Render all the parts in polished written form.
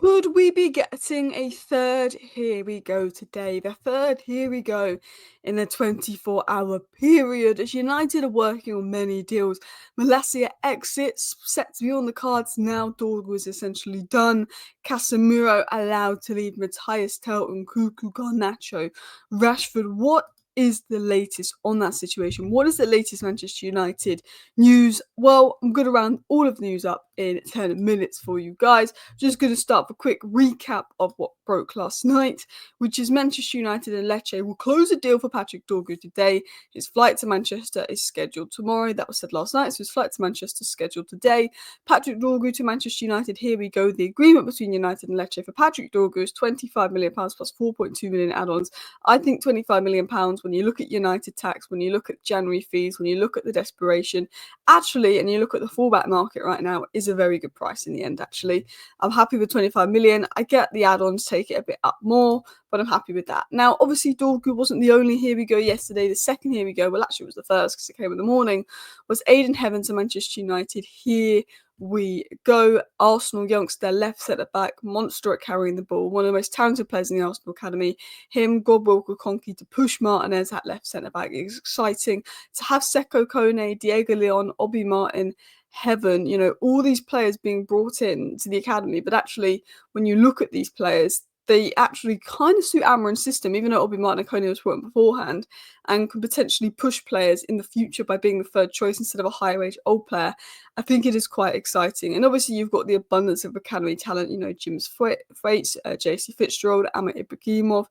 Could we be getting a third Here We Go today? The third Here We Go in the 24-hour period, as United are working on many deals. Malacia exits set to be on the cards now. Dorgu is essentially done. Casemiro allowed to leave. Mathys Tel, Nkunku, Garnacho, Rashford. What is the latest on that situation? What is the latest Manchester United news? Well, I'm going to round all of the news up in 10 minutes for you guys. Just going to start with a quick recap of what broke last night, which is Manchester United and Lecce will close a deal for Patrick Dorgu today. His flight to Manchester is scheduled tomorrow. That was said last night, so his flight to Manchester is scheduled today. Patrick Dorgu to Manchester United. Here we go. The agreement between United and Lecce for Patrick Dorgu is £25 million plus 4.2 million add-ons. I think £25 million, when you look at United tax, when you look at January fees, when you look at the desperation, actually, and you look at the fullback market right now, is a very good price in the end, actually. I'm happy with 25 million. I get the add-ons take it a bit up more, but I'm happy with that. Now, obviously, Dorgu wasn't the only Here We Go yesterday. The second Here We Go, well, actually, it was the first because it came in the morning, was Aiden Heaven to Manchester United. Here we go. Arsenal youngster, left centre-back, monster at carrying the ball, one of the most talented players in the Arsenal academy. Him, Godwilker, Conky to push Martinez at left centre-back. It's exciting to have Seko Kone, Diego Leon, Obi Martin, Heaven, all these players being brought in to the academy. But actually, when you look at these players, they actually kind of suit Amorim's system, even though Obi Martin and Kone was brought in beforehand, and can potentially push players in the future by being the third choice instead of a higher wage old player. I think it is quite exciting. And obviously, you've got the abundance of academy talent, James Thwaites, JC Fitzgerald, Ahmed Ibrahimov,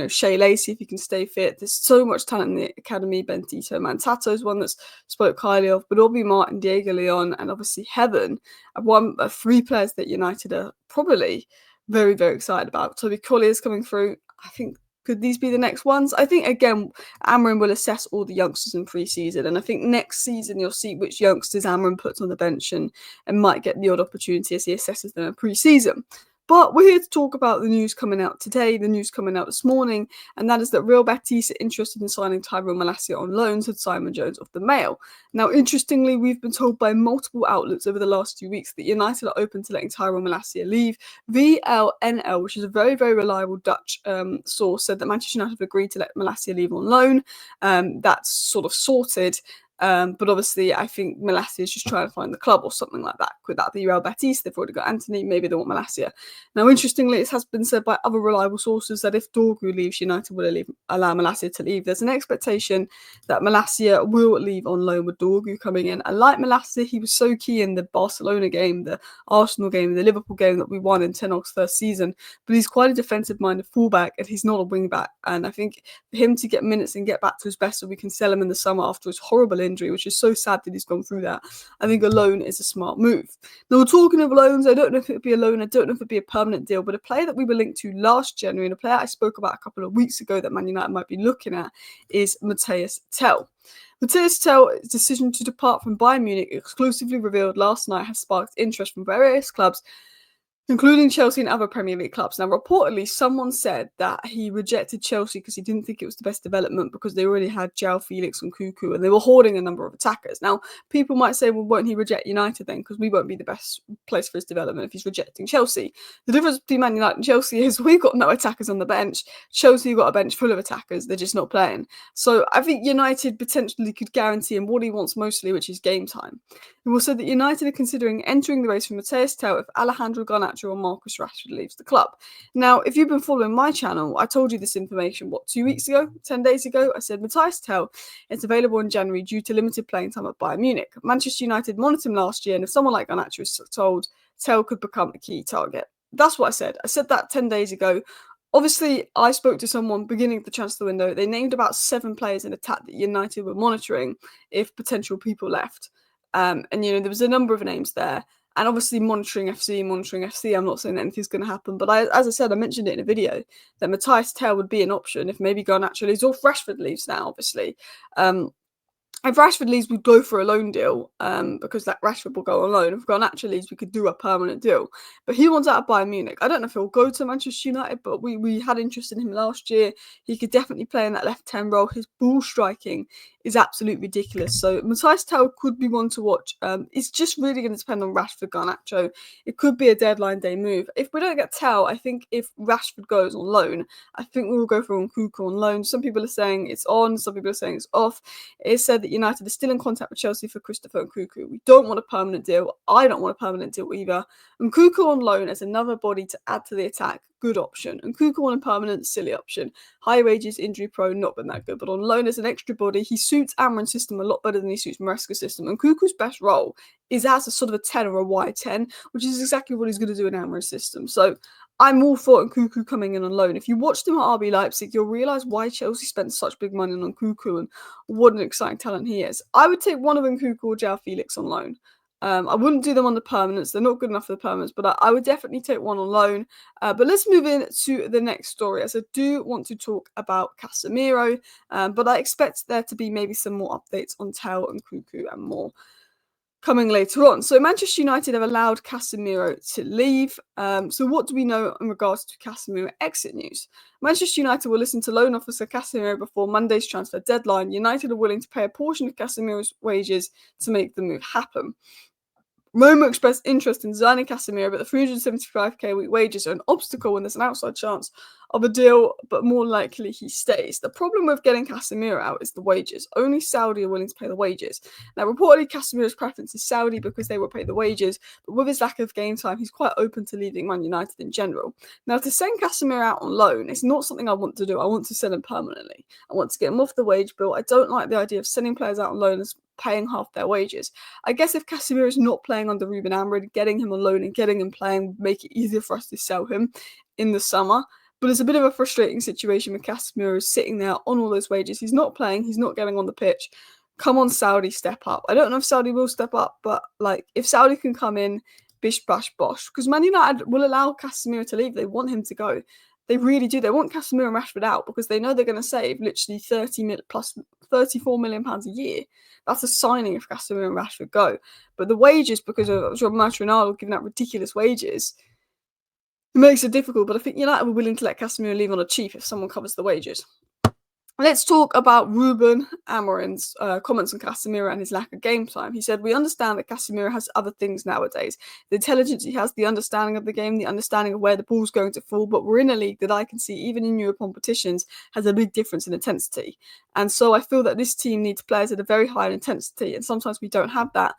Shea Lacey, if he can stay fit. There's so much talent in the academy. Bentito Mantato is one that's spoke highly of, but Obi Martin, Diego Leon, and obviously Heaven are three players that United are probably very, very excited about. Toby Collier is coming through. I think, could these be the next ones? I think, again, Amorim will assess all the youngsters in pre-season, and I think next season you'll see which youngsters Amorim puts on the bench and might get the odd opportunity as he assesses them in pre-season. But we're here to talk about the news coming out today, the news coming out this morning, and that is that Real Betis are interested in signing Tyrone Malacia on loan, said Simon Jones of the Mail. Now, interestingly, we've been told by multiple outlets over the last 2 weeks that United are open to letting Tyrone Malacia leave. VLNL, which is a very, very reliable Dutch source, said that Manchester United have agreed to let Malacia leave on loan. That's sort of sorted. But obviously, I think Malacia is just trying to find the club or something like that. Could that be Real Betis? They've already got Anthony. Maybe they want Malacia. Now, interestingly, it has been said by other reliable sources that if Dorgu leaves, United will allow Malacia to leave. There's an expectation that Malacia will leave on loan with Dorgu coming in. I like Malacia. He was so key in the Barcelona game, the Arsenal game, the Liverpool game that we won in Ten Hag's first season. But he's quite a defensive-minded fullback, and he's not a wing-back. And I think for him to get minutes and get back to his best so we can sell him in the summer after his horrible injury, which is so sad that he's gone through that, I think a loan is a smart move. Now, we're talking of loans. I don't know if it would be a loan. I don't know if it would be a permanent deal, but a player that we were linked to last January and a player I spoke about a couple of weeks ago that Man United might be looking at is Mathys Tel. Mathys Tel's decision to depart from Bayern Munich, exclusively revealed last night, has sparked interest from various clubs, including Chelsea and other Premier League clubs. Now, reportedly, someone said that he rejected Chelsea because he didn't think it was the best development because they already had João Felix and Nkunku and they were hoarding a number of attackers. Now, people might say, well, won't he reject United then? Because we won't be the best place for his development if he's rejecting Chelsea. The difference between Man United and Chelsea is we've got no attackers on the bench. Chelsea got a bench full of attackers. They're just not playing. So I think United potentially could guarantee him what he wants mostly, which is game time. It was said that United are considering entering the race for Mathys Tel if Alejandro Garnacho or Marcus Rashford leaves the club. Now, if you've been following my channel, I told you this information, 2 weeks ago, 10 days ago? I said Mathys Tel is available in January due to limited playing time at Bayern Munich. Manchester United monitored him last year, and if someone like Garnacho is told, Tel could become a key target. That's what I said. I said that 10 days ago. Obviously, I spoke to someone beginning of the transfer window. They named about 7 players in attack that United were monitoring if potential people left. And, there was a number of names there. And obviously monitoring FC. I'm not saying that anything's going to happen. But as I said, I mentioned it in a video, that Mathys Tel would be an option if maybe Garnacho leaves or if Rashford leaves now, obviously. if Rashford leaves, we'd go for a loan deal, because that Rashford will go on loan. If Garnacho leaves, we could do a permanent deal. But he wants out of Bayern Munich. I don't know if he'll go to Manchester United, but we had interest in him last year. He could definitely play in that left-hand role. His ball striking is absolutely ridiculous. So Mathys Tel could be one to watch. It's just really going to depend on Rashford, Garnacho. It could be a deadline day move. If we don't get Tel, I think if Rashford goes on loan, I think we will go for Nkunku on loan. Some people are saying it's on, some people are saying it's off. It is said that United is still in contact with Chelsea for Christopher Nkunku. We don't want a permanent deal. I don't want a permanent deal either. Nkunku on loan as another body to add to the attack, good option. Nkunku on a permanent, silly option. High wages, injury prone, not been that good. But on loan as an extra body, he suits Amorim's system a lot better than he suits Maresca's system. Nkunku's best role is as a sort of a 10 or a wide 10, which is exactly what he's going to do in Amorim's system. So I'm all for Nkunku coming in on loan. If you watched him at RB Leipzig, you'll realise why Chelsea spent such big money on Nkunku and what an exciting talent he is. I would take one of Nkunku or João Felix on loan. I wouldn't do them on the permanents. They're not good enough for the permanents, but I would definitely take one on loan. But let's move in to the next story, as I do want to talk about Casemiro, but I expect there to be maybe some more updates on Tel and Nkunku and more coming later on. So Manchester United have allowed Casemiro to leave. So what do we know in regards to Casemiro exit news? Manchester United will listen to loan officer Casemiro before Monday's transfer deadline. United are willing to pay a portion of Casemiro's wages to make the move happen. Roma expressed interest in signing Casemiro, but the 375k a week wages are an obstacle when there's an outside chance of a deal, but more likely he stays. The problem with getting Casemiro out is the wages. Only Saudi are willing to pay the wages. Now, reportedly, Casemiro's preference is Saudi because they will pay the wages, but with his lack of game time, he's quite open to leaving Man United in general. Now, to send Casemiro out on loan is not something I want to do. I want to sell him permanently. I want to get him off the wage bill. I don't like the idea of sending players out on loan as paying half their wages. I guess if Casemiro is not playing under Ruben Amorim, getting him on loan and getting him playing would make it easier for us to sell him in the summer. But it's a bit of a frustrating situation with Casemiro sitting there on all those wages. He's not playing. He's not getting on the pitch. Come on, Saudi, step up. I don't know if Saudi will step up, but if Saudi can come in, bish, bash, bosh. Because Man United will allow Casemiro to leave. They want him to go. They really do. They want Casemiro and Rashford out because they know they're going to save literally 34 million pounds a year. That's a signing if Casemiro and Rashford go. But the wages, because of Ronaldo giving out ridiculous wages, it makes it difficult. But I think United were willing to let Casemiro leave on a cheap if someone covers the wages. Let's talk about Ruben Amorim's comments on Casemiro and his lack of game time. He said, "We understand that Casemiro has other things nowadays. The intelligence he has, the understanding of the game, the understanding of where the ball's going to fall. But we're in a league that I can see, even in Euro competitions, has a big difference in intensity. And so I feel that this team needs players at a very high intensity. And sometimes we don't have that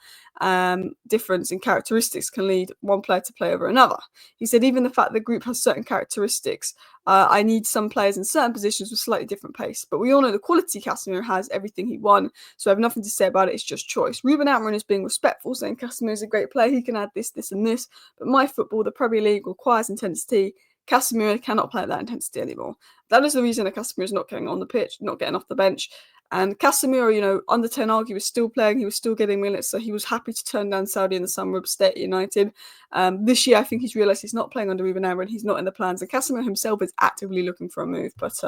difference in characteristics can lead one player to play over another." He said, "Even the fact the group has certain characteristics, I need some players in certain positions with slightly different pace. But we all know the quality Casemiro has, everything he won, so I have nothing to say about it, it's just choice." Ruben Amorim is being respectful, saying Casemiro is a great player, he can add this, this and this, but my football, the Premier League, requires intensity. Casemiro cannot play at that intensity anymore. That is the reason that Casemiro is not getting on the pitch, not getting off the bench. And Casemiro, under Ten Hag, he was still playing, he was still getting minutes, so he was happy to turn down Saudi in the summer of stay at United. This year, I think he's realised he's not playing under Ruben Amorim, he's not in the plans, and Casemiro himself is actively looking for a move, but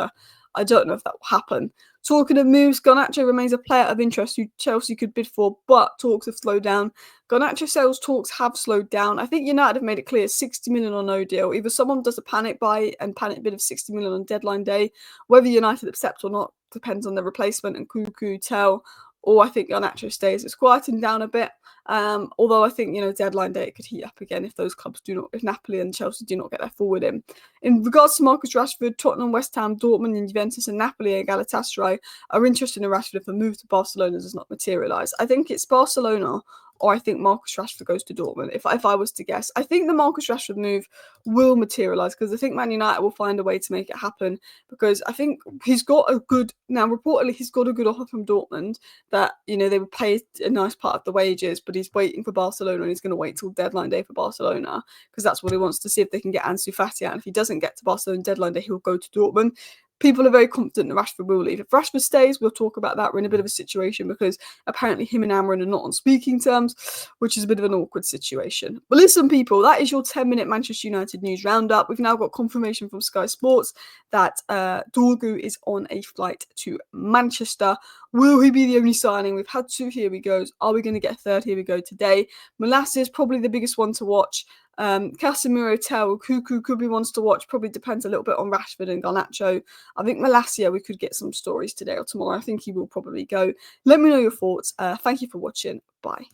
I don't know if that will happen. Talking of moves, Garnacho remains a player of interest who Chelsea could bid for, but talks have slowed down. Garnacho sales talks have slowed down. I think United have made it clear 60 million or no deal. Either someone does a panic buy and panic bid of 60 million on deadline day, whether United accept or not depends on the replacement and Nkunku, Tel, or I think Garnacho stays. It's quieting down a bit. Although I think, deadline day it could heat up again if those clubs if Napoli and Chelsea do not get their forward in. In regards to Marcus Rashford, Tottenham, West Ham, Dortmund, and Juventus, and Napoli and Galatasaray are interested in Rashford if the move to Barcelona does not materialise. I think it's Barcelona, or I think Marcus Rashford goes to Dortmund. If I was to guess, I think the Marcus Rashford move will materialise because I think Man United will find a way to make it happen because I think reportedly he's got a good offer from Dortmund that, they would pay a nice part of the wages, but he's waiting for Barcelona and he's going to wait till deadline day for Barcelona because that's what he wants to see if they can get Ansu Fati out. And if he doesn't get to Barcelona deadline day, he'll go to Dortmund. people are very confident that Rashford will leave. If Rashford stays, we'll talk about that. We're in a bit of a situation because apparently him and Amorim are not on speaking terms, which is a bit of an awkward situation. But listen, people, that is your 10-minute Manchester United news roundup. We've now got confirmation from Sky Sports that Dorgu is on a flight to Manchester. Will he be the only signing? We've had 2 Here We Goes. Are we going to get a 3rd Here We Go today? Malacia is probably the biggest one to watch. Casemiro Tel, Nkunku could be ones to watch. Probably depends a little bit on Rashford and Garnacho. I think Malacia, we could get some stories today or tomorrow. I think he will probably go. Let me know your thoughts. Thank you for watching. Bye.